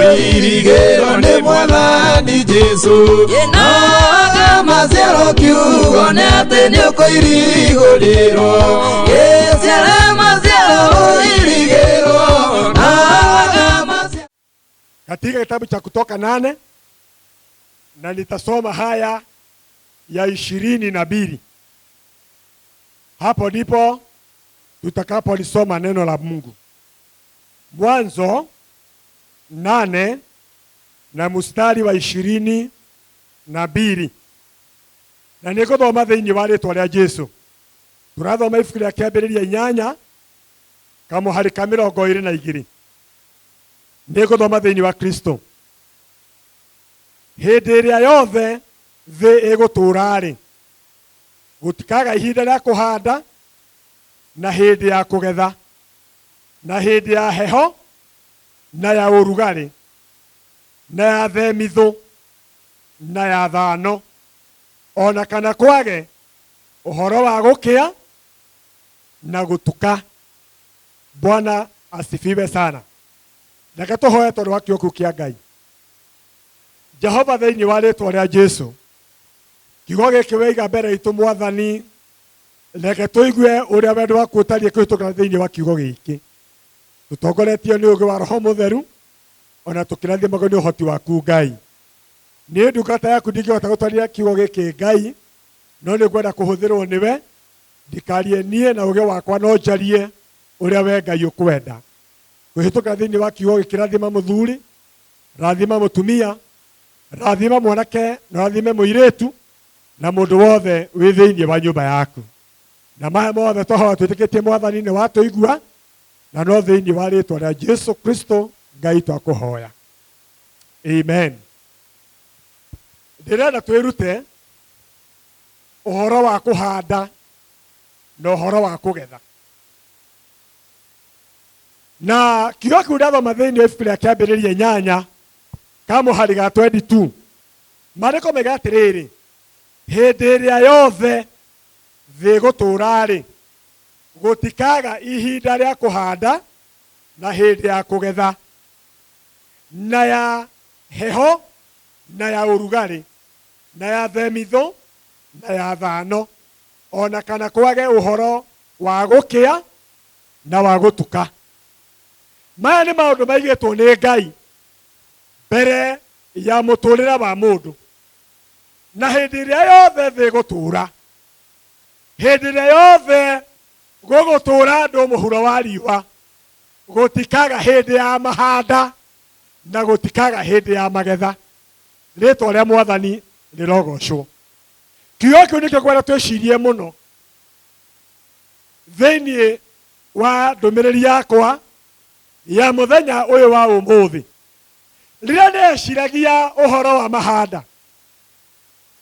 Wirigero ni Mwathani Jesu. Na maciaro kiugo ni ati ni ukoiriguriro. Giciara maciaro wirigero. Katika kitabu cha Kutoka 8 na nitasoma haya ya 22. Hapo ndipo tutakapolisoma neno la Mungu. Mwanzo 8 na mstari wa 22. Na niguthoma thiini wa ritwa ria Jesu. Turathoma ibuku ria kiambiriria 8 kamuhari ka 22. Niguthoma thiini wa Kristo. Hindi iria yothe thi igutura-ri, gutikaga ihinda ria kuhanda na hindi ya kugetha, na hindi ya heho na ya urugari, na ya themithu na ya thano, ona kana kwage uhoro wa gukia na gutuka. Bwana asifiwe sana. Reke tuhoe tondu wa kiugo kia Ngai. Jehova thiini wa ritwa ria Jesu, kiugo giki weiga mbere itu Mwathani, reke tuigue uria wendo waku utarie kuhitukana thiini wa kiugo giki. Tutongoretio ni ugi wa Roho Mutheru, ona tukirathimagwo ni uhoti waku Ngai. Ni ndungata yaku ndingihota gutwaria kiugo giki Ngai, no ni ngwenda kuhuthirwo niwe, ndikarie nie na ugi wakwa no njarie uria we Ngai ukwenda. Kuhituka thiini wa kiugo giki, rathima muthuri, rathima mutumia, rathima mwanake, na rathime muiritu na mundu wothe wi thiini wa nyumba yaku. Na maya mothe tohoa twitikitie Mwathani ni watuigua, na no thiini wa ritwa ria Jesu Kristo Ngai twakuhoya. Amen. Ndirenda twirute uhoro wa kuhanda na uhoro wa kugetha. Na kiugo kiu ndathoma thiini wa ibuku ria kiambiriria 8 kamuhari ga 22. Mariko mega atiriri, hindi iria yothe thi gutura-ri, gutikaga ihinda ria kuhanda na hindi ya kugetha, na ya heho na ya urugari, na ya themithu na ya thano, ona kana kwage uhoro wa gukia na wa gutuka. Maya ni maundu maigitwo ni Ngai mbere ya muturira wa mundu. Na hindi iria yothe thi gutura, hindi iria yothe gugutura andu muhuro wa riua, gutikaga hindi ya mahanda na gutikaga hindi ya magetha. Ritwa ria Mwathani rirogocwo. Kiugo kiu nikio kwenda twicirie muno thiini wa ndumiriri yakwa ya muthenya uyu wa umuthi. Riria neciragia uhoro wa mahanda,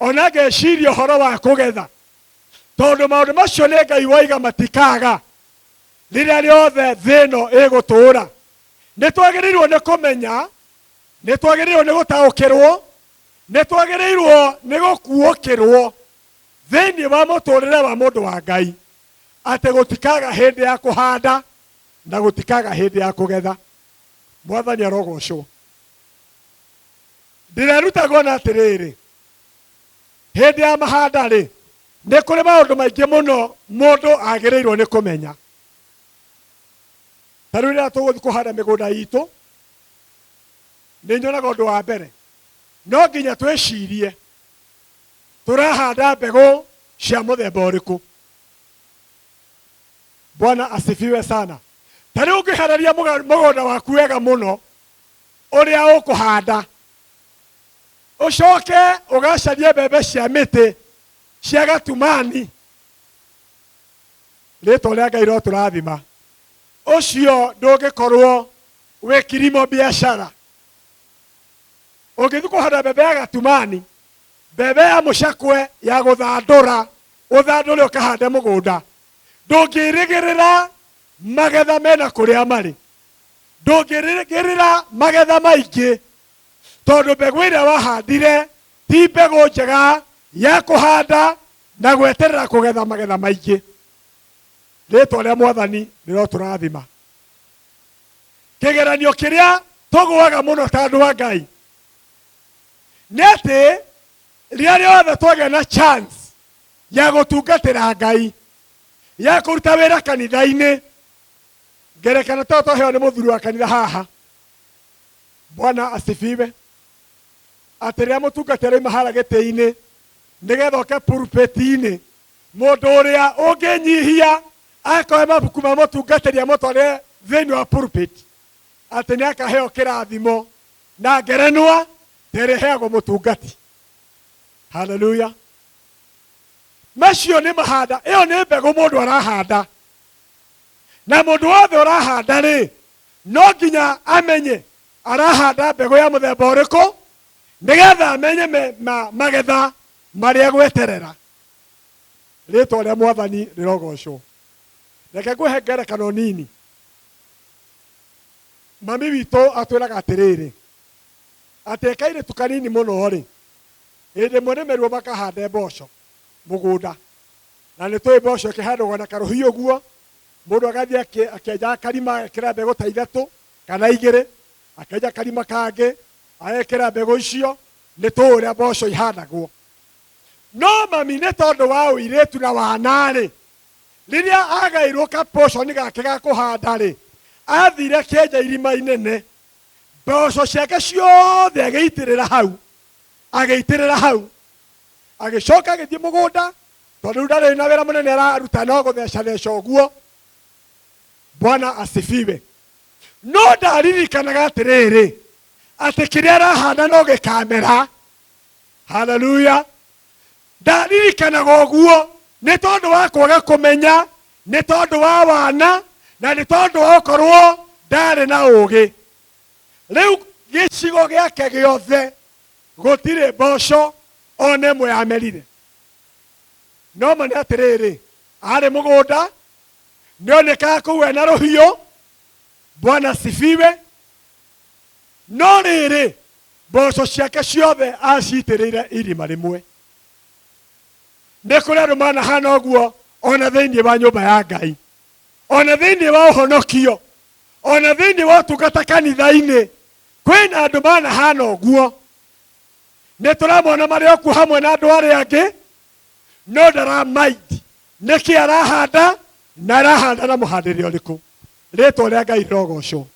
ona ngeciria uhoro wa kugetha, tondu maundu macio ni Ngai waiga matikaga riria riothe thino igutura. Nitwagirirwo ni kumenya, nitwagirirwo ni gutaukirwo, nitwagirirwo ni gukuukirwo thiini wa muturire wa mundu wa Ngai, ati gutikaga hindi ya kuhanda na gutikaga hindi ya kugetha. Mwathani arogocwo. Ndirerutagwo na atiriri, hindi ya mahanda ri ni kuri maundu maingi muno mundu agirirwo ni kumenya. Tariu riria tuguthi kuhanda migunda itu, ni nyonaga undu wa mbere, no nginya twicirie turahanda mbegu cia muthemba uriku. Bwana asifiwe sana. Tariu ngihararia mugunda waku wega muno uria ukuhanda, ucoke ugacarie mbembe cia miti cia gatumani, ritwa ria Ngai ro turathima, ucio ndungikorwo wi kilimo biashara. Ungithi kuhanda mbembe ya gatumani, mbembe ya mucakwe ya guthandura, uthandure ukahande mugunda, ndungirigirira magetha mena kuria mari, ndungirigirira magetha maingi, tondu mbegu iria wahandire ti mbegu njega ya kuhanda na gweterera kugetha magetha maingi. Ritwa ria Mwathani niro turathima. Kigeranio kiria tũgũaga mũno ta andũ a Ngai nĩ atĩ rĩrĩa rĩothe twagĩa na chance ya gũtungatĩra Ngai, ya kũruta wĩra kanitha-inĩ, ngerekano ta twaheo nĩ mũthuri wa kanitha haha, Bwana asifiwe, atĩ rĩrĩa mũtungatĩra oima harĩa gĩtĩ-inĩ nĩgetha oke pulpit-inĩ, mũndũ ũrĩa ũngĩnyihia akoe mabuku ma mũtungatĩri amũtware thĩinĩ wa pulpit, atĩ nĩ akaheo kĩrathimo na ngerenwa ta ĩrĩa ĩheagwo mũtungati. Haleluya. Macio nĩ mahanda, ĩyo nĩ mbegũ mũndũ arahanda, na mũndũ wothe ũrahanda rĩ, no nginya amenye arahanda mbegũ ya mũthemba ũrĩkũ, nĩgetha amenye magetha marĩa gweterera. Rĩtwa rĩa Mwathani rĩrogocwo. Reke ngũhe ngerekano nini. Mami witũ atwĩraga atĩrĩrĩ, atĩ kairĩtu kanini mũno rĩ, hĩndĩ ĩmwe nĩmerirwo makahande mboco mũgũnda, na nĩ tũĩ mboco ĩkĩhandagwo na karũhi ũguo, mũndũ agathiĩ akĩenja karima agekĩra mbegũ ta 3 kana 2, akenja karima kangĩ agekĩra mbegũ icio, nĩ tũĩ ũrĩa mboco ihandagwo. No mami nĩ tondũ wa ũirĩtu na wanarĩ, rĩrĩa agairwo kaposhoni gake ga kũhanda rĩ, athire kĩenja irima inene, mboco ciake ciothe agĩitĩrĩra hau, agĩcoka agĩthiĩ mũgũnda, tondũ ndarĩ na wĩra mũnene araruta no gũtheca ũguo. Bwana asifiwe. No ndaririkanaga atĩrĩrĩ, atĩ kĩrĩa arahanda no gĩkamera. Haleluya. Ndaririkanaga ũguo nĩ tondũ wa kwaga kũmenya, nĩ tondũ wa wana, na nĩ tondũ wa gũkorwo ndarĩ na ũũgĩ. Rĩu gĩcigo gĩake gĩothe gũtirĩ mboco ona ĩmwe yamerire. No mani atĩrĩrĩ, arĩ mũgũnda, nĩonekaga kũu ena rũhiũ. Bwana asifiwe. No rĩrĩ, mboco ciake ciothe acitĩrĩire irima rĩmwe. Nĩ kũrĩ andũ manahana ũguo ona thĩinĩ wa nyũmba ya Ngai, ona thĩinĩ wa ũhonokio, ona thĩinĩ wa ũtungata kanitha-inĩ, kwĩna andũ manahana ũguo. Nĩ tũramona marĩ okuo hamwe na andũ arĩa angĩ, no ndaramaindi nĩkĩ arahanda, na arahanda na mũhandĩre ũrĩkũ. Rĩtwa rĩa Ngai rĩrogocwo.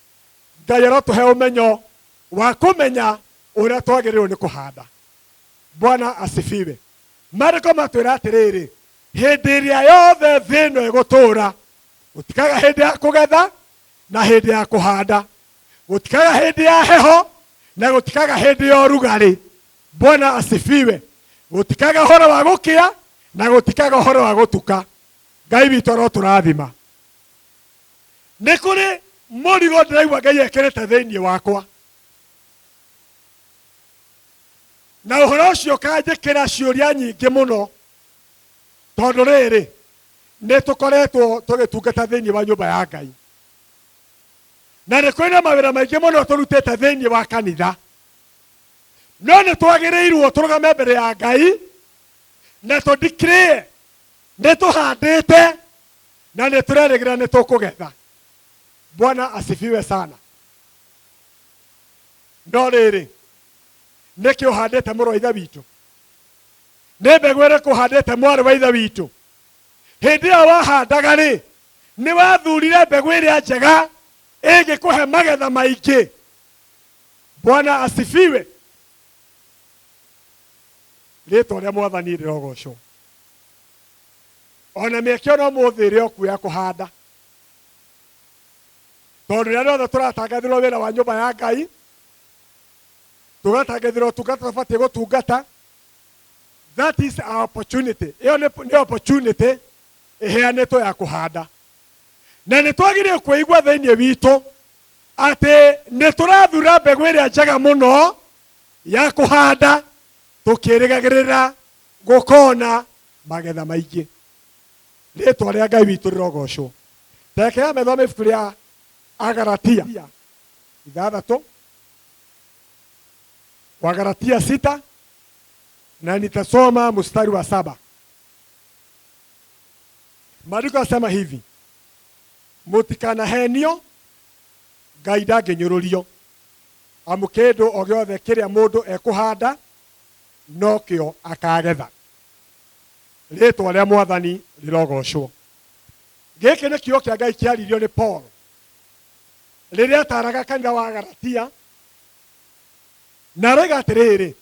Ngai arotũhe ũmenyo wa kũmenya ũrĩa twagĩrĩirwo nĩ kũhanda. Bwana asifiwe. Marĩko matwĩra atĩrĩrĩ, hĩndĩ ĩrĩa yothe thĩ ĩno ĩgũtũũra, gũtikaga hĩndĩ ya kũgetha na hĩndĩ ya kũhanda, gũtikaga hĩndĩ ya heho na gũtikaga hĩndĩ ya ũrugarĩ. Bwana asifiwe. Gũtikaga ũhoro wa gũkĩa na gũtikaga ũhoro wa gũtuka. Ngai witũ arotũrathima. Nĩ kũrĩ mũrigo ndĩraigua Ngai ekĩrĩte thĩinĩ wakwa, na ũhoro ũcio ũkanjĩkĩra ciũria nyingĩ mũno, tondũ rĩrĩ, nĩ tũkoretwo tũgĩtungata thĩinĩ wa nyũmba ya Ngai, na nĩ kũrĩ na mawĩra maingĩ mũno tũrutĩte thĩinĩ wa kanitha, no nĩ twagĩrĩirwo tũrũgame mbere ya Ngai na tũdeclare nĩ tũhandĩte na nĩ tũrerĩgĩra nĩ tũkũgetha. Bwana asifiwe sana. No rĩrĩ, nĩkĩ ũhandĩte mũrũ wa ithe witũ? Nĩ mbegũ ĩrĩkũ ũhandĩte mwarĩ wa ithe witũ? Hĩndĩ ĩyo wahandaga rĩ, nĩ wathurire mbegũ ĩrĩa njega ĩngĩkũhe magetha maingĩ. Bwana asifiwe. Rĩtwa rĩa Mwathani rĩrogocwo. Ona mĩeke no mũthĩ ĩrĩ okuoya kũhanda, tondũ rĩrĩa rĩothe tũratangathĩrwo wĩra wa nyũmba ya Ngai, tũgatangathĩrwo ũtungata tũbatiĩ gũtungata, that is our opportunity. Ĩyo nĩ opportunity ĩheanĩtwo ya kũhanda, na nĩ twagĩrĩirwo kwĩigua thĩinĩ witũ atĩ nĩ tũrathura mbegũ ĩrĩa njega mũno ya kũhanda, tũkĩrĩgagĩrĩra gũkona magetha maingĩ. Rĩtwa rĩa Ngai witũ rĩrogocwo. Tekea methome ibuku rĩa Agalatia 6, Wagalatia 6, na nitasoma mstari wa 7. Maandiko yanasema hivi: mũtikanahenio, Ngai ndangĩnyũrũrio. amu kindu o giothe kiria mundu ekuhanda no kio akagetha. Ritwa ria Mwathani rirogocwo. Giki ni kio kia Ngai kiaririo ni Paul riria ataraga kanitha wa Galatia, na roiga atiriri,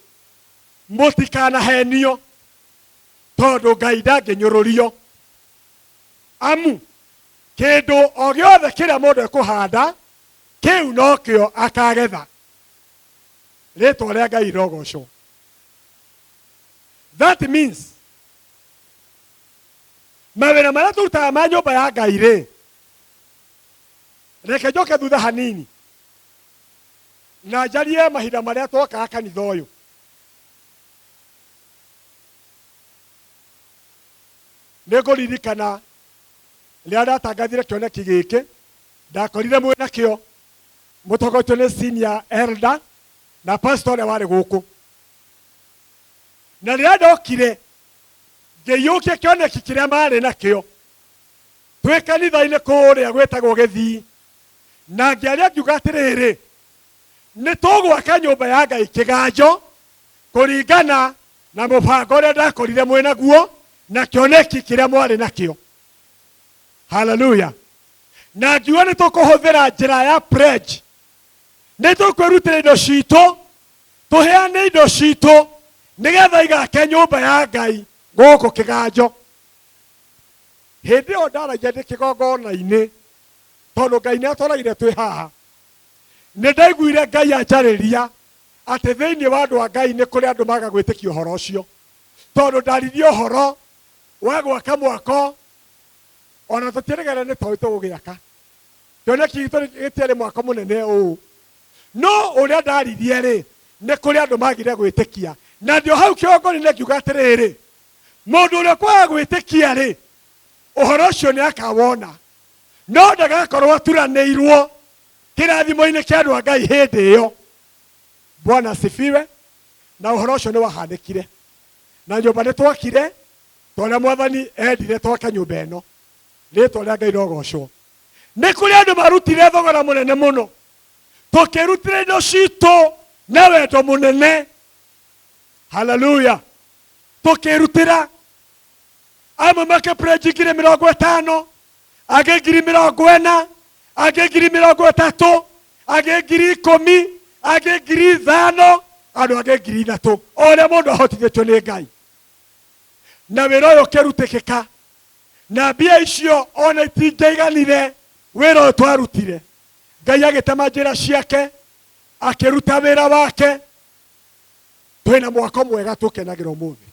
mutikanahenio tondu Ngai ndanginyururio, amu kindu o giothe kiria mundu ekuhanda kiu no kio akagetha. Ritwa ria Ngai rirogocwo. That means mawira maria turutaga ma nyumba ya Ngai ri, reke njoke thutha hanini na njarie mahinda maria twokaga kanitha uyu. Niguririkana riria ndatangathire kioneki giki, ndakorire mwina kio mutogotio ni senior elder na pastor uria wari guku, na riria ndokire ngiyukia kioneki kiria mari nakio twi kanitha-ini kuria gwitagwo Githii, na ngiaria ngiuga atiriri, ni tugwaka nyumba ya Ngai kiganjo kuringana na mubango uria ndakorire mwina guo na kioneki kiria mwari nakio. Hallelujah. Na ngiuga ni tukuhuthira njira ya pledge, ni tukwirutira indo citu, tuheane indo citu nigetha igake nyumba ya Ngai guku kiganjo. Hindi o ndaragia ndi kigongona-ini tondu Ngai ni atwaragire twi haha, ni ndaiguire Ngai anjariria ati thiini wa andu a Ngai ni kuri andu maga gwitikia uhoro ucio, tondu ndaririe uhoro wa gwaka mwako ona tutirigere ni tawite gugiaka kioneki gitu gitiari mwako munene uu, no uria ndaririe ri ni kuri andu magire gwitikia. Na ndio hau kiongoni-ini ngiuga atiriri, mundu uria kwaga gwitikia ri uhoro ucio ni akawona, no ndagakorwo aturanĩirwo kĩrathimo-inĩ kĩa andũ a Ngai hĩndĩ ĩyo. Bwana asifiwe. Na uhoro ucio ni wahanĩkire na nyũmba nĩ twakire tondũ Mwathani endire twake nyũmba ĩno. Rĩtwa rĩa Ngai rogocwo. Nĩ kũrĩ andũ marutire thogora mũnene mũno, tũkĩrutĩra indo citũ na wendo mũnene. Hallelujah. Tũkĩrutĩra amwe makĩpũrĩnji 50,000, angĩ 40,000, angĩ 30,000, angĩ 10,000, angĩ 5,000, andũ angĩ 3,000, o ũrĩa mũndũ ahotithĩtio nĩ Ngai. Na wĩra ũyũ ũkĩrutĩkĩka, na mbia icio ona itingĩaiganire wĩra ũyũ twarutire. Ngai agĩtema njĩra ciake akĩruta wĩra wake. Twĩna mwako mwega tũkenagĩra ũmũthĩ,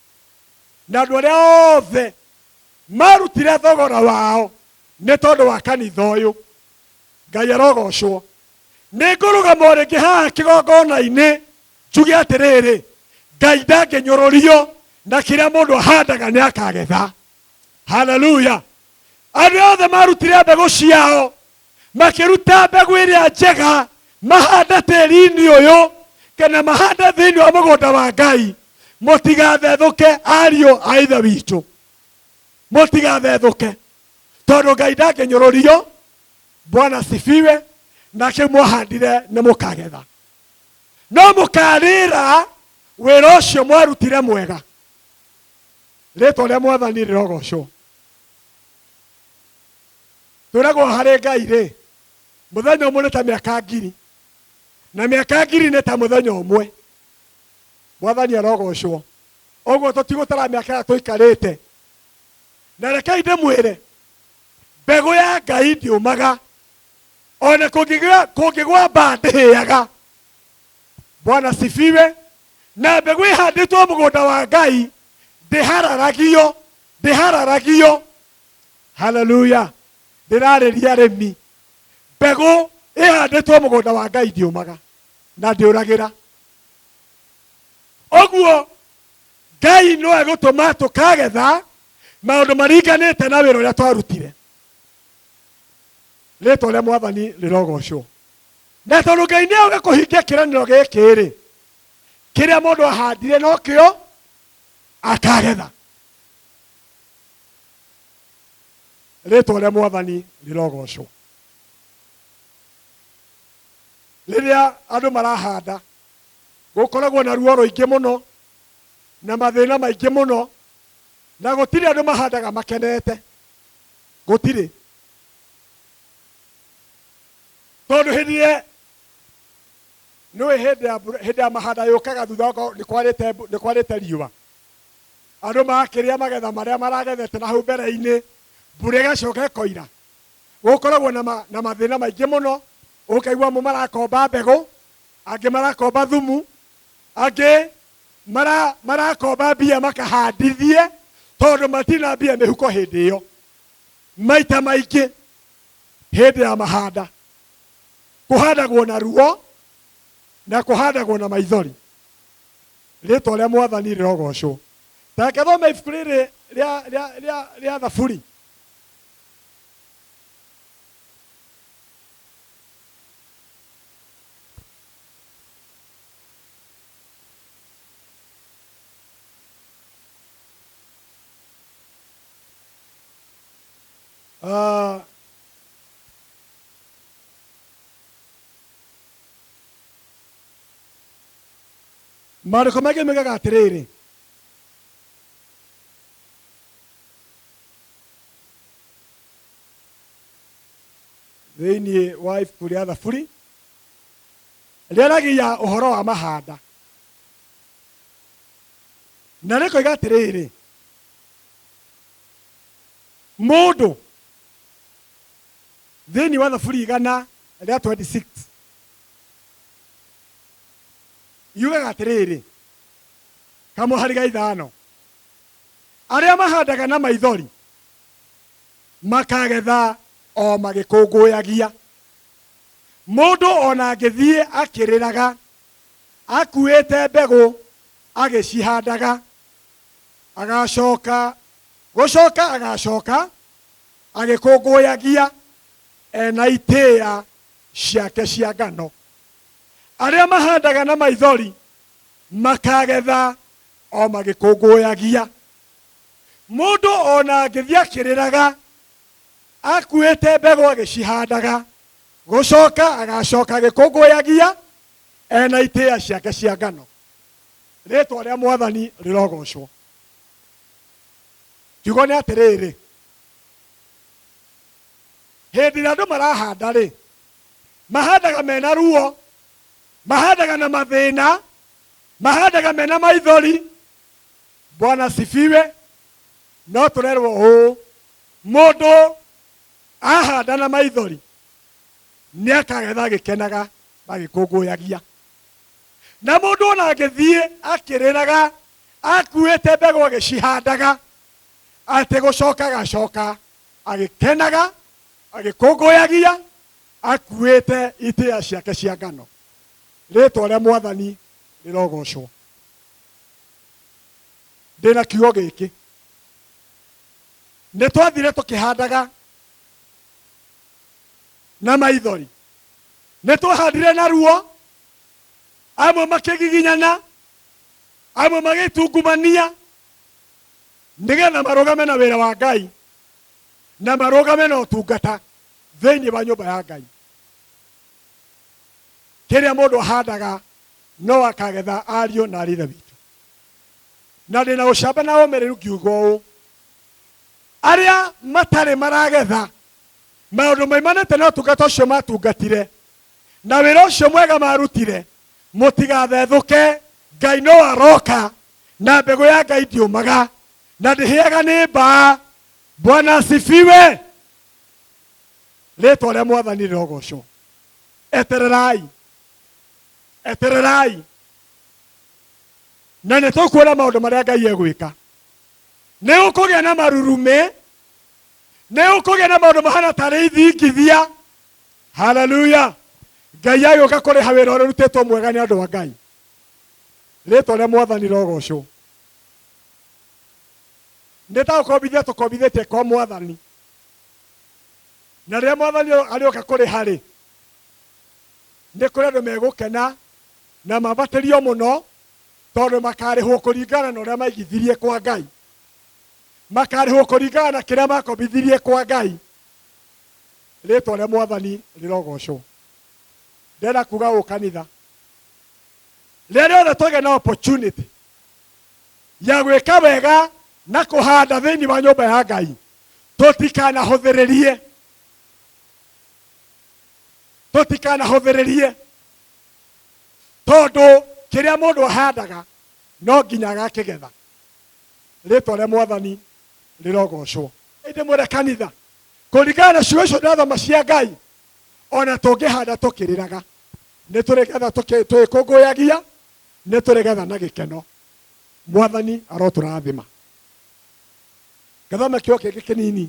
na andũ arĩa othe marutire thogora wao nĩ tondũ wa kanitha ũyũ. Ngai arogocwo. Nĩ ngũrũgama rĩngĩ haha kĩgongona-inĩ njuge atĩrĩrĩ, Ngai ndangĩnyũrũrio na kĩrĩa mũndũ ahandaga nĩ akagetha. Hallelujah. Andũ othe marutire mbegũ ciao makĩruta mbegũ ĩrĩa njega mahanda tĩri-inĩ ũyũ kana mahanda thĩinĩ wa mũgũnda wa Ngai. Mũtigathethũke ariũ a ithe witũ, mũtigathethũke tondu Ngai ndangĩnyũrũrio. Bwana asifiwe. Na kĩu mwahandire nĩ mũkagetha, no mũkarĩra wĩra ũcio mwarutire mwega. Rĩtwa rĩa Mwathani rĩrogocwo. Twĩragwo harĩ Ngai rĩ, mũthenya ũmwe nĩ ta mĩaka 1000 na mĩaka 1000 nĩ ta mũthenya ũmwe. Mwathani arogocwo. Ũguo tũtigũtara mĩaka ĩrĩa tũikarĩte. Na rekei ndĩmwĩre, mbegũ ya Ngai ndiũmaga, ona kũngĩgwa mbaa ndĩhĩaga. Bwana asifiwe. Na mbegũ ĩhandĩtwo mũgũnda wa Ngai ndĩhararagio. Hallelujah. Ndĩrarĩria arĩmi, mbegũ ĩhandĩtwo mũgũnda wa Ngai ndiũmaga na ndĩũragĩra. Ũguo Ngai no egũtũma tũkagetha maũndũ maringanĩte na wĩra ũrĩa twarutire. Rĩtwa rĩa Mwathani rĩrogocwo. Na tondũ Ngai nĩ oge kũhingia kĩĩranĩro gĩkĩ rĩ, kĩrĩa mũndũ ahandire no kĩo akagetha. Rĩtwa rĩa Mwathani rĩrogocwo. riria andu marahanda gukoragwo na ruo ruingi muno na mathina maingi muno, na gutiri andu mahandaga makenete, gutiri. Tondu hindi ya mahanda yukaga thutha ni kwarite riua, andu makiria magetha maria maragethete na hau mbere-ini, mbura igacoka ikoira. Gukoragwo na mathina maingi muno, ukaigua mo marakomba mbegu, angi marakomba thumu, angi marakomba mbia makahandithie tondu matina mbia mihuko hindi iyo. Maita maingi hindi ya mahanda kuhandagwo na ruo na kuhandagwo na maithori. Ritwa ria Mwathani rirogocwo. Reke thome ibuku riri ria Thaburi. Mariko maingĩ moigaga atĩrĩrĩ, thĩinĩ wa ibuku rĩa Thaburi rĩaragia ũhoro wa mahanda, na rĩkoiga atĩrĩrĩ, mũndũ thĩinĩ wa Thaburi 126 yugaga atĩrĩrĩ, kamũhari ga 5, arĩa mahandaga na maithori makagetha o magĩkũngũyagia. Mũndũ ona angĩthiĩ akĩrĩraga akuĩte mbegũ agĩcihandaga, agacoka agĩkũngũyagia ena itĩĩa ciake cia ngano. Arĩa mahandaga na maithori makagetha o magĩkũngũyagia. Mũndũ ona angĩthiĩ akĩrĩraga akuĩte mbegũ agĩcihandaga, agacoka agĩkũngũyagia ena itĩĩa ciake cia ngano. Rĩtwa rĩa Mwathani rĩrogocwo. Kiugo nĩ atĩrĩrĩ, hĩndĩ ĩrĩa andũ marahanda-rĩ, mahandaga mena ruo, mahandaga na mathĩna, mahandaga mena maithori. Bwana sifiwe. No tũrerwo ũũ, mũndũ ahanda na maithori nĩ akagetha agĩkenaga agĩkũngũyagia. Na mũndũ ona angĩthiĩ akĩrĩraga akuĩte mbegũ agĩcihandaga, atĩ gũcoka agacoka agĩkenaga agĩkũngũyagia akuĩte itĩĩa ciake cia ngano. Rĩtwa rĩa Mwathani rĩrogocwo. Ndĩna kiugo gĩkĩ, nĩ twathire tũkĩhandaga na maithori, nĩ twahandire na ruo, amwe makĩgiginyana, amwe magĩtungumania, nĩgetha marũgame na wĩra wa Ngai na marũgame na ũtungata thĩinĩ wa nyũmba ya Ngai. Kĩrĩa mũndũ ahandaga no akagetha, ariũ na aarĩ a Ithe witũ. Na ndĩna ũcamba na ũmĩrĩru kiugo ũũ, arĩa matarĩ maragetha maũndũ maimanĩte na ũtungata ũcio matungatire na wĩra ũcio mwega marutire, mũtigathethũke. Ngai no aroka na mbegũ ya Ngai ndiũmaga na ndĩhĩaga nĩ mbaa. Bwana asifiwe. Rĩtwa rĩa Mwathani rĩrogocwo. Etererai, etererai, na nĩ tũkuona maũndũ marĩa Ngai egwĩka. Nĩ ũkũgĩa na marurume, nĩ ũkũgĩa na maũndũ mahana tarĩ ithingithia. Haleluya. Ngai agĩũka kũrĩha wĩra ũrĩa ũrutĩtwo mwega nĩ andũ a Ngai. Rĩtwa rĩa Mwathani rĩrogocwo. Nĩ ta gũkombithia tũkombithĩtie kwa Mwathani, na rĩrĩa Mwathani arĩũka kũrĩha-rĩ, nĩ kũrĩ andũ megũkena na mabatĩrio mũno, tondũ makarĩhwo kũringana na ũrĩa maigithirie kwa Ngai, makarĩhwo kũringana na kĩrĩa makombithirie kwa Ngai. Rĩtwa rĩa Mwathani rĩrogocwo. ndenda kuga o kanitha rĩrĩa twagĩa na opportunity ya gwĩka wega na kũhanda thĩinĩ wa nyũmba ya Ngai, tũtikanahũthĩrĩrie tondũ kĩrĩa mũndũ ahandaga no nginya agakĩgetha. Rĩtwa rĩa Mwathani rĩrogocwo. Ndĩ mwere kanitha kũringana na ciugo icio ndathoma cia Ngai, ona tũngĩhanda tũkĩrĩraga nĩ tũrĩgetha twĩkũngũyagia, nĩ tũrĩgetha na gĩkeno. Mwathani arotũrathima. Gathoma kĩo kĩngĩ kĩnini.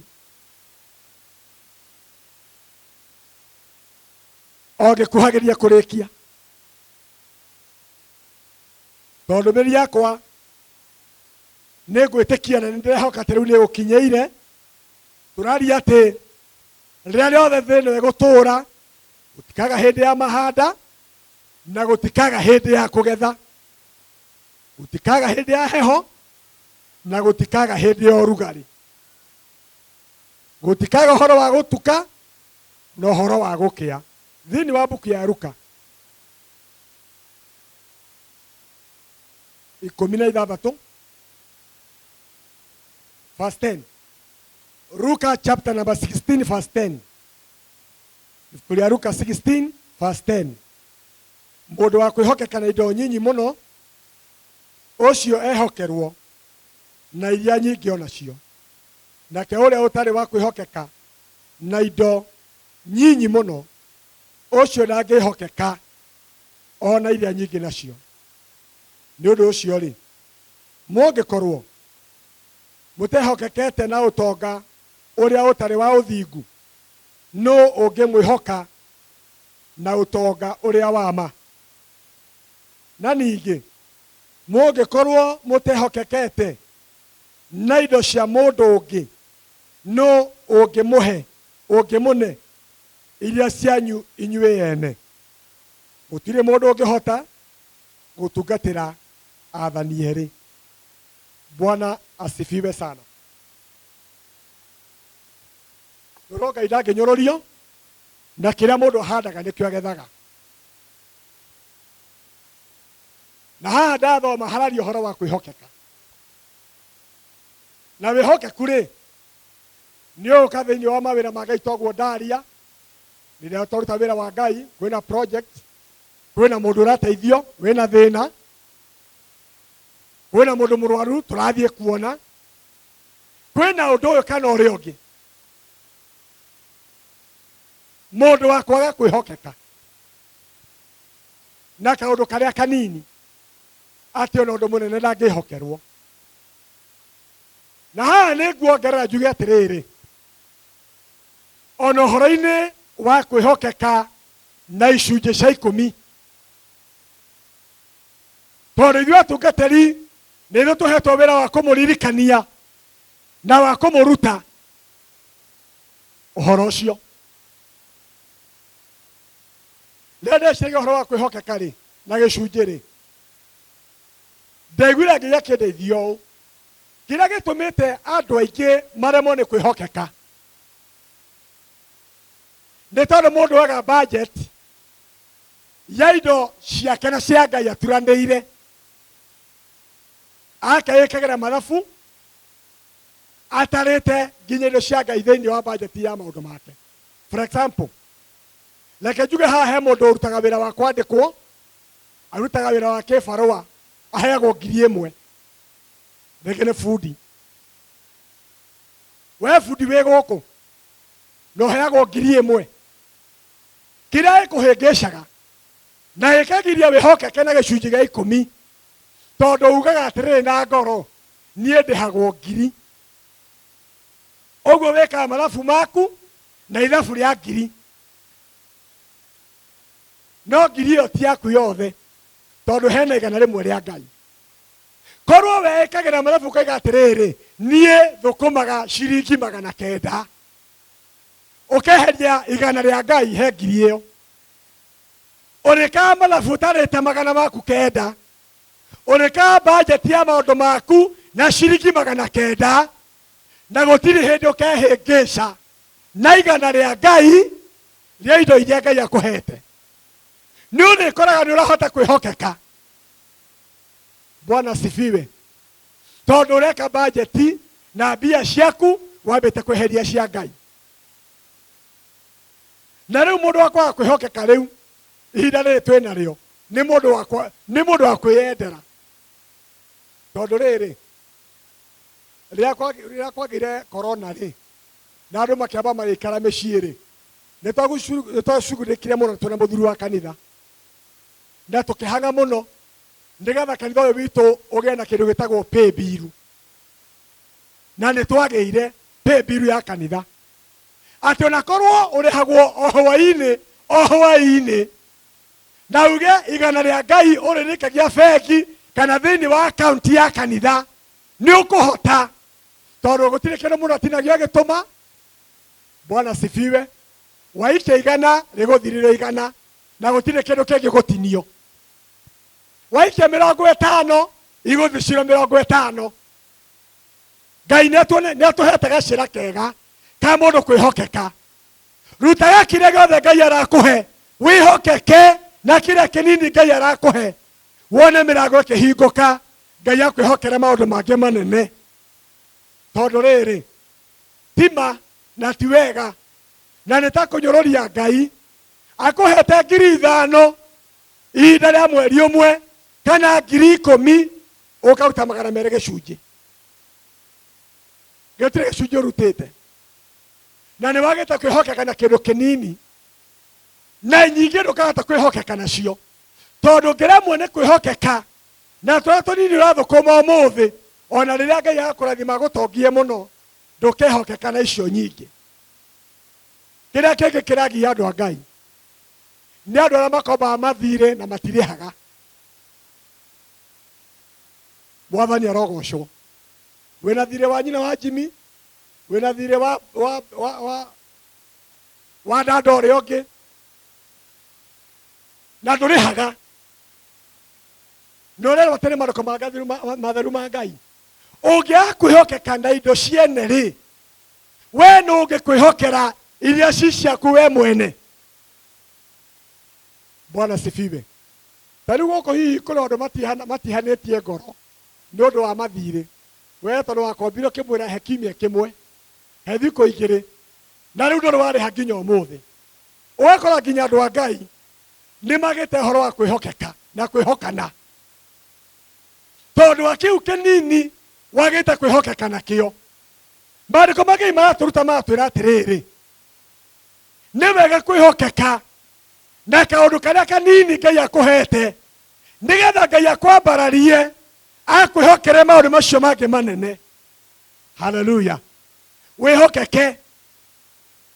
O gĩkuhagĩria kũrĩkia. Tondũ ndũmĩrĩri yakwa nĩ ngwĩtĩkia na nĩ ndĩrehoka atĩ rĩu nĩ gũkinyĩire. Tũraria atĩ rĩrĩa rĩothe thĩ ĩno ĩgũtũũra gũtikaga hĩndĩ ya mahanda na gũtikaga hĩndĩ ya kũgetha, gũtikaga hĩndĩ ya heho na gũtikaga hĩndĩ ya ũrugarĩ, gũtikaga ũhoro wa gũtuka na ũhoro wa gũkĩa. Thĩinĩ wa mbuku ya Luka 16 verse 10. Luka chapter number 16 verse 10. Ibuku rĩa Luka 16 verse 10. Mũndũ wa kwĩhokeka na indo nyinyi mũno, ũcio ehokerwo na iria nyingĩ onacio. Nake ũrĩa ũtarĩ wa kwĩhokeka na indo nyinyi mũno, ũcio ndangĩhokeka ona iria nyingĩ nacio. Nĩ ũndũ ũcio rĩ, mũngĩkorwo mũtehokekete na ũtonga ũrĩa ũtarĩ wa ũthingu, no ũngĩmwĩhoka na ũtonga ũrĩa wa ma. Na ningĩ mũngĩkorwo mũtehokekete na indo cia mũndũ ũngĩ, no ũngĩmũne iria cianyu inyuĩ ene. Gũtirĩ mũndũ ũngĩhota gũtungatĩra athani erĩ. Bwana asifiwe sana. Ngai ndangĩnyũrũrio na kĩrĩa mũndũ ahandaga nĩkĩo agethaga. Na haha ndathoma hararia ũhoro wa kwĩhokeka. Na wĩhokeku rĩ, nĩ ũka thĩinĩ wa mawĩra ma Ngai toguo ndaria. Rĩrĩa tũruta wĩra wa Ngai, kwĩna project, kwĩna mũndũ ũrateithio, wĩna thĩna, kwĩna mũndũ mũrwaru tũrathiĩ kuona, kwĩna ũndũ ũyũ kana ũrĩa ũngĩ. Mũndũ wa kwaga kwĩhokeka na kaũndũ karĩa kanini, atĩ ona ũndũ mũnene ndangĩhokerwo. Na haha nĩ nguongerera njuge atĩrĩrĩ, ona ũhoro-inĩ wa kwĩhokeka na icunjĩ cia 10, tondũ ithuĩ atungatĩri nĩ ithuĩ tũhetwo wĩra wa kũmũririkania na wa kũmũruta ũhoro ũcio. Rĩrĩa ndeciria ũhoro wa kwĩhokeka rĩ na gĩcunjĩ rĩ, ndaiguire nginya kĩndeithia ũũ. Kĩrĩa gĩtũmĩte andũ aingĩ maremwo nĩ kwĩhokeka nĩ tondũ mũndũ waga budget ya indo ciake na cia Ngai aturanĩire, akegĩkagĩra mathabu atarĩte nginya indo cia Ngai thĩinĩ wa budget ya maũndũ make. For example, reke njuge haha he mũndũ ũrutaga wĩra wa kwandĩkwo, arutaga wĩra wa kĩbarũa, aheagwo 1,000. Reke nĩ bundi. We bundi wĩ gũkũ na ũheagwo 1,000. Kĩrĩa gĩkũhĩngĩcaga na gĩkagiria wĩhokeke na gĩcunjĩ gĩa 10, tondũ ugaga atĩrĩrĩ na ngoro, niĩ ndĩhagwo 1,000. Ũguo wĩkaga mathabu maku na ithabu rĩa 1,000. No 1,000 ĩyo ti yaku yothe, tondũ hena 100 rĩa Ngai. Korwo we ĩkagĩra mathabu ũkaiga atĩrĩrĩ, niĩ thũkũmaga ciringi 900, ũkeheria 100 rĩa Ngai he 1,000 ĩyo. Ũrĩkaga mathabu ũtarĩte 100 maku kenda, ũrĩkaga budget ya maũndũ maku na ciringi 900, na gũtirĩ hĩndĩ ũkehĩngĩca na 100 rĩa Ngai rĩa indo iria Ngai akũhete. nĩ ũrĩkoraga nĩ ũrahota kwĩhokeka. Bwana asifiwe. Tondũ ũreka bajeti na mbia ciaku wambĩte kweheria cia Ngai. Na rĩu mũndũ wakwaga kwĩhokeka rĩu ihinda rĩrĩ twĩ narĩo nĩ mũndũ wa kwĩyendera. Tondũ rĩrĩ rĩrĩa kwagĩire corona rĩ na andũ makĩamba magĩikara mĩciĩ rĩ, nĩ twacugurĩkire mũno twĩna mũthuri wa kanitha na tũkĩhanga mũno nĩgetha kanitha ũyũ witũ ũgĩe na kĩndũ gĩtagwo pay bill. Na nĩ twagĩire pay bill ya kanitha atĩ onakorwo ũrĩhagwo o hwaĩ-inĩ na uge igana rĩa Ngai ũrĩrĩkagia bengi kana thĩinĩ wa akaunti ya kanitha nĩ ũkũhota, tondũ gũtirĩ kĩndũ mũndũ atinagio agĩtũma. Bwana asifiwe. Waikia igana rĩgũthirĩrwo igana na gũtirĩ kĩndũ kĩngĩ gũtinio. Waikia 50 igũthicirwo 50. Ngai nĩatũhete gacĩra kega ka mũndũ kwĩhokeka. Rutaga kĩrĩa gĩothe Ngai arakũhe, wĩhokeke na kĩrĩa kĩnini Ngai arakũhe, wone mĩrango ĩkĩhingũka, Ngai akwĩhokere maũndũ mangĩ manene. Tondũ rĩrĩ tima na ti wega na nĩ ta kũnyũrũria Ngai akũhete 5,000 ihinda rĩa mweri ũmwe kana 10,000 ũkaruta 200 gĩcunjĩ. Gĩtirĩ gĩcunjĩ ũrutĩte na nĩ wagĩte kwĩhokeka na kĩndũ kĩnini na nyingĩ ndũkahota kwĩhokeka nacio. Tondũ ngĩremwo nĩ kwĩhokeka na tũrĩa tũnini ũrathũkũma ũmũthĩ, ona rĩrĩa Ngai agakũrathima agũtongie mũno ndũkehokeka na icio nyingĩ. Kĩrĩa kĩngĩ kĩragia andũ a Ngai nĩ andũ arĩa makombaga mathirĩ na matirĩhaga. Mwathani arogocwo. Wĩna thirĩ wa nyina wa Jimmy, wĩna thirĩ wa dada ũrĩa ũngĩ na ndũrĩhaga, na ũrerwo atĩ nĩ marũko matheru ma Ngai. Ũngĩaga kwĩhokeka na indo ciene rĩ, we nũ ũngĩkwĩhokera iria ci ciaku we mwene? Bwana asifiwe. Ta rĩu gũkũ hihi kũrĩ andũ matihanĩtie ngoro nĩ ũndũ wa mathirĩ. We tondũ wakombirwo kĩmwĩra he kiumia kĩmwe, he thikũ 2 na rĩu ndũrĩ warĩha nginya ũmũthĩ. Ũgakora nginya andũ a Ngai nĩ magĩte ũhoro wa kwĩhokeka na kwĩhokana. Tondũ wa kĩu kĩnini wagĩte kwĩhokeka nakĩo. Maandĩko mangĩ maratũruta magatwĩra atĩrĩrĩ, nĩ wega kwĩhokeka na kaũndũ karĩa kanini Ngai akũhete nĩgetha Ngai akwambararie akwĩhokere maũndũ macio mangĩ manene. Haleluya. Wĩhokeke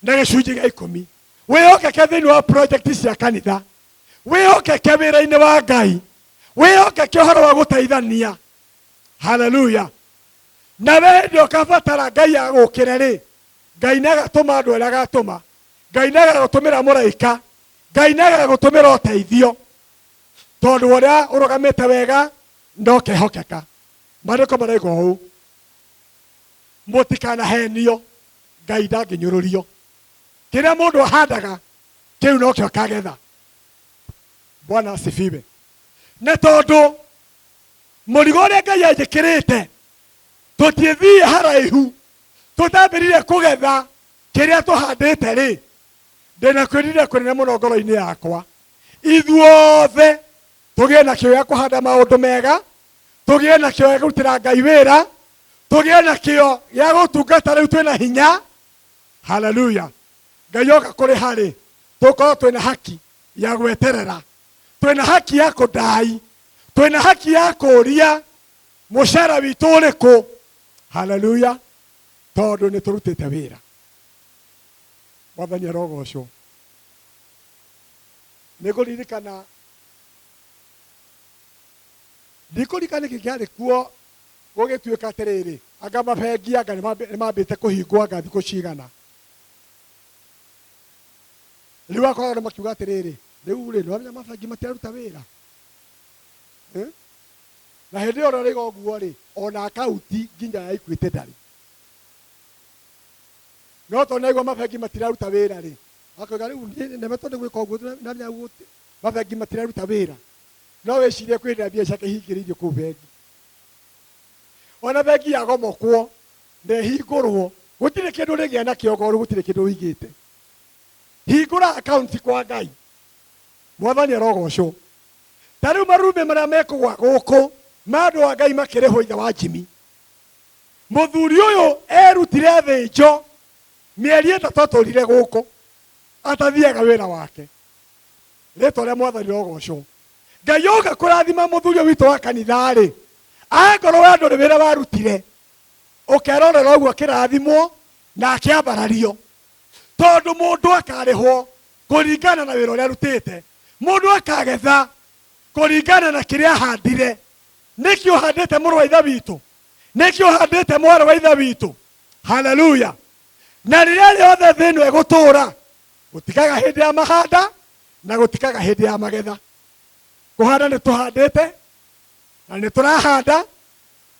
na gĩcunjĩ gĩa 10. Wĩhokeke thĩinĩ wa project cia kanitha. Wĩhokeke wĩra-inĩ wa Ngai. Wĩhokeke ũhoro wa gũteithania. Haleluya. Na wendo kabatara Ngai agũkĩre rĩ, Ngai nĩagatũma andũ arĩa agatũma. Ngai nĩagagũtũmĩra mũraika. Ngai nĩagagũtũmĩra ũteithio. Tondũ ũrĩa ũrũgamĩte wega ndokehokeka. Maandĩko marauga ũũ, mũtikanahenio, Ngai ndangĩnyũrũrio. Kĩrĩa mũndũ ahandaga kĩu nokĩo akagetha. Bwana asifiwe. Nĩ tondũ mũrigo ũrĩa Ngai anjĩkĩrĩte tũtithiĩ haraihu tũtambĩrire kũgetha kĩrĩa tũhandĩte rĩ, ndĩna kwĩrira kũnene mũno ngoro-inĩ yakwa. Ithuothe tũgĩe na kĩo gĩa kũhanda maũndũ mega, tũgĩe na kĩo gĩa kũrutĩra Ngai wĩra, tũgĩe na kĩo gĩa gũtungata rĩu twĩna hinya. Haleluya. Ngai oka kũrĩ harĩ tũkorwo twĩna haki ya gweterera, twĩna haki ya kũndai, twĩna haki ya kũria mũcara witũ ũrĩkũ. Haleluya. Tondũ nĩ tũrutĩte wĩra. Mwathani arogocwo. Nĩngũririkana ndikũririkana nĩkĩ kĩarĩ kuo gũgĩtuĩka atĩrĩrĩ, anga mabengi anga nĩ mambĩte kũhingwo anga thikũ cigana. Rĩu akoragwo makiuga atĩrĩrĩ, rĩu rĩ nĩwamenya mabengi matiaruta wĩra. Na hĩndĩ ĩyo ũrarĩga ũguo rĩ, ona akaunti nginya ya Equity ndarĩ. No tondũ naigua mabengi matiraruta wĩra rĩ, akoiga rĩu nemetwo nĩ gwĩka ũguo, mabengi matiraruta wĩra no wĩcirie kwĩna mbia ciake hingĩrĩirio kũu bengi ona bengi yagomokwo na ĩhingũrwo gũtirĩ kĩndũ rĩgĩa na kĩogoru gũtirĩ kĩndũ ũigĩte hingũra akaunti kwa Ngai Mwathani arogocwo ta rĩu marume marĩa mekũgwa gũkũ ma andũ a Ngai makĩrĩhwo ithe wa Jimmy mũthuri ũyũ erutire thĩnjo mĩeri 3 atũrire gũkũ atathiaga wĩra wake rĩtwa rĩa Mwathani rogocwo Ngai oka kũrathima mũthuri witũ wa kanitha-rĩ angorwo we ndũrĩ wĩra warutire ũkerorera ũguo kĩrathimwo na akĩambarario tondũ mũndũ akarĩhwo kũringana na wĩra ũrĩa arutĩte mũndũ akagetha kũringana na kĩrĩa ahandire nĩkĩo ũhandĩte mũrũ wa ithe witũ nĩkĩo ũhandĩte mwarĩ wa ithe witũ haleluya na rĩrĩa rĩothe thĩ ĩno ĩgũtũũra gũtikaga hĩndĩ ya mahanda na gũtikaga hĩndĩ ya magetha kũhanda nĩ tũhandĩte na nĩ tũrahanda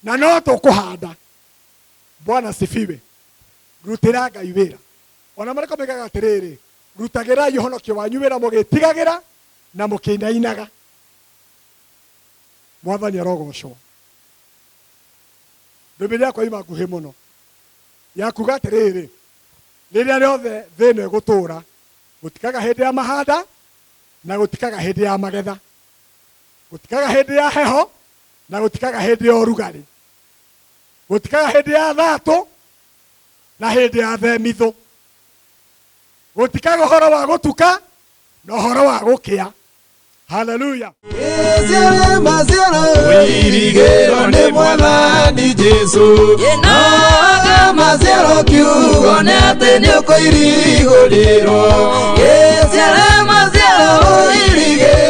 na no tũkũhanda Bwana sifiwe rutĩra Ngai wĩra ona marĩko megaga atĩrĩrĩ rutagĩra ũhonokio wanyu wĩra mũgĩtigagĩra na mũkĩinainaga Mwathani arogocwo Biblia yakwa ima nguhĩ mũno yakuga atĩrĩrĩ rĩrĩa rĩothe thĩ ĩno ĩgũtũũra gũtikaga hĩndĩ ya mahanda na gũtikaga hĩndĩ ya magetha gũtikaga hĩndĩ ya heho na gũtikaga hĩndĩ ya ũrugarĩ gũtikaga hĩndĩ ya thatũ na hĩndĩ ya themithũ gũtikaga ũhoro wa gũtuka na ũhoro wa gũkĩa haleluya Wirigĩrwo nĩ Mwathani Jesũ na maciaro kiugo nĩ atĩ nĩ ũkũirigũrĩrwo maciaro wirigĩrwo